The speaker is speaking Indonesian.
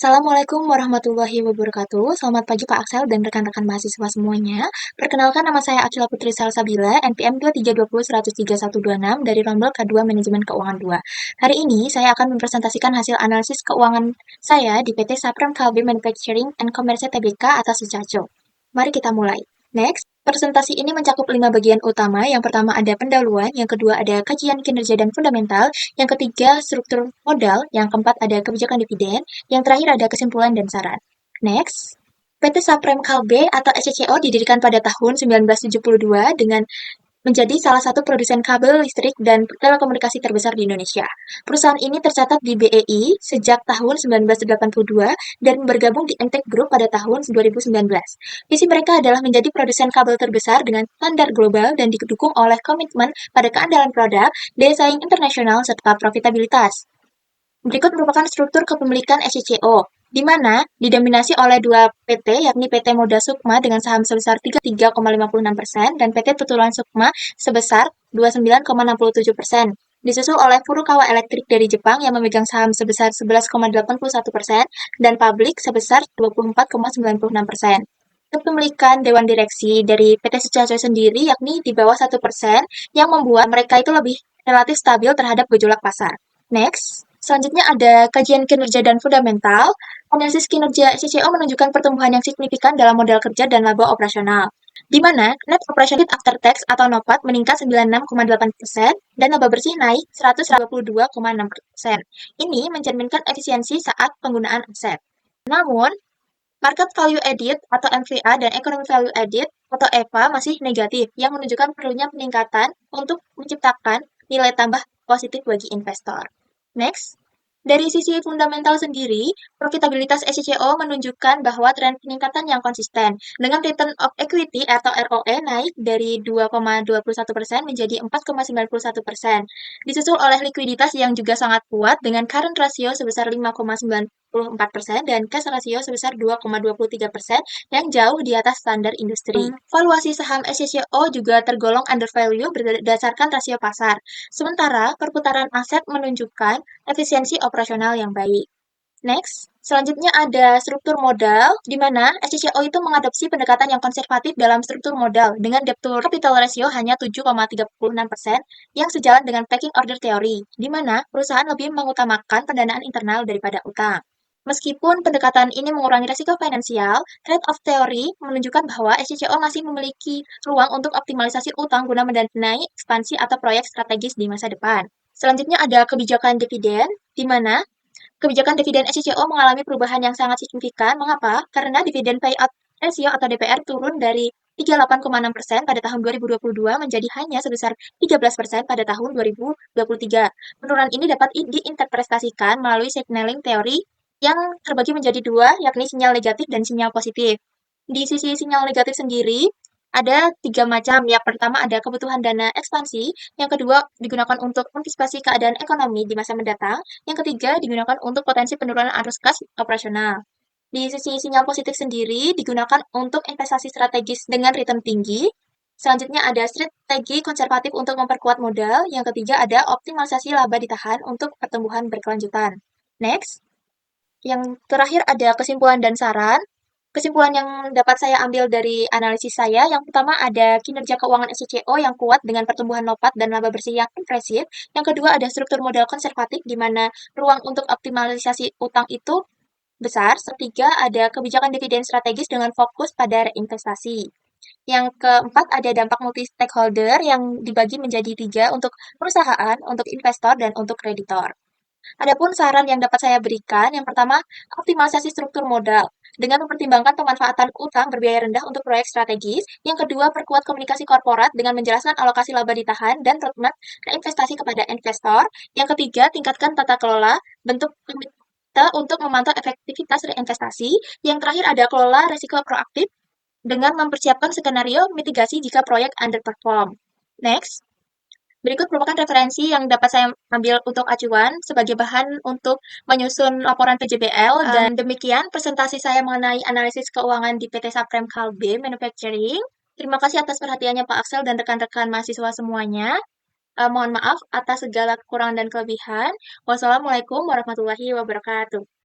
Assalamualaikum warahmatullahi wabarakatuh. Selamat pagi Pak Aksel dan rekan-rekan mahasiswa semuanya. Perkenalkan nama saya Akila Putri Salsabila, NPM 2320103126 dari rombel K2 Manajemen Keuangan 2. Hari ini saya akan mempresentasikan hasil analisis keuangan saya di PT Saprem Kalbe Manufacturing and Commerce Tbk atau Sucaco. Mari kita mulai. Next, presentasi ini mencakup 5 bagian utama. Yang pertama ada pendahuluan, yang kedua ada kajian kinerja dan fundamental, yang ketiga struktur modal, yang keempat ada kebijakan dividen, yang terakhir ada kesimpulan dan saran. Next, PT Saprem Kalbe atau SCCO didirikan pada tahun 1972 dengan menjadi salah satu produsen kabel listrik dan telekomunikasi terbesar di Indonesia. Perusahaan ini tercatat di BEI sejak tahun 1982 dan bergabung di Entek Group pada tahun 2019. Visi mereka adalah menjadi produsen kabel terbesar dengan standar global dan didukung oleh komitmen pada keandalan produk, daya saing internasional, serta profitabilitas. Berikut merupakan struktur kepemilikan SCCO, di mana didominasi oleh dua PT, yakni PT Moda Sukma dengan saham sebesar 33,56% dan PT Tutulan Sukma sebesar 29,67%. Disusul oleh Furukawa Electric dari Jepang yang memegang saham sebesar 11,81% dan Public sebesar 24,96%. Kepemilikan Dewan Direksi dari PT Sucaco sendiri yakni di bawah 1% yang membuat mereka itu lebih relatif stabil terhadap gejolak pasar. Next, selanjutnya ada kajian kinerja dan fundamental. Analisis kinerja SCCO menunjukkan pertumbuhan yang signifikan dalam modal kerja dan laba operasional, di mana net operation after tax atau NOPAT meningkat 96,8% dan laba bersih naik 122,6%. Ini mencerminkan efisiensi saat penggunaan aset. Namun, market value added atau MVA dan economic value added atau EVA masih negatif, yang menunjukkan perlunya peningkatan untuk menciptakan nilai tambah positif bagi investor. Next, dari sisi fundamental sendiri, profitabilitas SCCO menunjukkan bahwa tren peningkatan yang konsisten, dengan return of equity atau ROE naik dari 2,21% menjadi 4,91%, disusul oleh likuiditas yang juga sangat kuat dengan current ratio sebesar 5,94% dan cash ratio sebesar 2,23% yang jauh di atas standar industri. Valuasi saham SCCO juga tergolong undervalue berdasarkan rasio pasar, sementara perputaran aset menunjukkan efisiensi operasional yang baik. Next, selanjutnya ada struktur modal, di mana SCCO itu mengadopsi pendekatan yang konservatif dalam struktur modal dengan debt to capital ratio hanya 7,36% yang sejalan dengan packing order theory, di mana perusahaan lebih mengutamakan pendanaan internal daripada utang. Meskipun pendekatan ini mengurangi risiko finansial, trade-off theory menunjukkan bahwa SCCO masih memiliki ruang untuk optimalisasi utang guna mendanai ekspansi atau proyek strategis di masa depan. Selanjutnya ada kebijakan dividen, di mana kebijakan dividen SCCO mengalami perubahan yang sangat signifikan. Mengapa? Karena dividen payout ratio atau DPR turun dari 38,6% pada tahun 2022 menjadi hanya sebesar 13% pada tahun 2023. Penurunan ini dapat diinterpretasikan melalui signaling teori yang terbagi menjadi dua, yakni sinyal negatif dan sinyal positif. Di sisi sinyal negatif sendiri, ada tiga macam. Yang pertama ada kebutuhan dana ekspansi, yang kedua digunakan untuk antisipasi keadaan ekonomi di masa mendatang, yang ketiga digunakan untuk potensi penurunan arus kas operasional. Di sisi sinyal positif sendiri digunakan untuk investasi strategis dengan return tinggi. Selanjutnya ada strategi konservatif untuk memperkuat modal. Yang ketiga ada optimalisasi laba ditahan untuk pertumbuhan berkelanjutan. Next, yang terakhir ada kesimpulan dan saran. Kesimpulan yang dapat saya ambil dari analisis saya, yang pertama ada kinerja keuangan SCCO yang kuat dengan pertumbuhan NOPAT dan laba bersih yang impresif. Yang kedua ada struktur modal konservatif di mana ruang untuk optimalisasi utang itu besar. Ketiga ada kebijakan dividen strategis dengan fokus pada reinvestasi. Yang keempat ada dampak multi stakeholder yang dibagi menjadi tiga untuk perusahaan, untuk investor, dan untuk kreditor. Adapun saran yang dapat saya berikan, yang pertama, optimalisasi struktur modal dengan mempertimbangkan pemanfaatan utang berbiaya rendah untuk proyek strategis. Yang kedua, perkuat komunikasi korporat dengan menjelaskan alokasi laba ditahan dan roadmap reinvestasi kepada investor. Yang ketiga, tingkatkan tata kelola, bentuk komite untuk memantau efektivitas reinvestasi. Yang terakhir ada kelola risiko proaktif dengan mempersiapkan skenario mitigasi jika proyek underperform. Next. Berikut merupakan referensi yang dapat saya ambil untuk acuan sebagai bahan untuk menyusun laporan PJBL, dan demikian presentasi saya mengenai analisis keuangan di PT Saprem Kalbe Manufacturing. Terima kasih atas perhatiannya Pak Aksel dan rekan-rekan mahasiswa semuanya. Mohon maaf atas segala kekurangan dan kelebihan. Wassalamualaikum warahmatullahi wabarakatuh.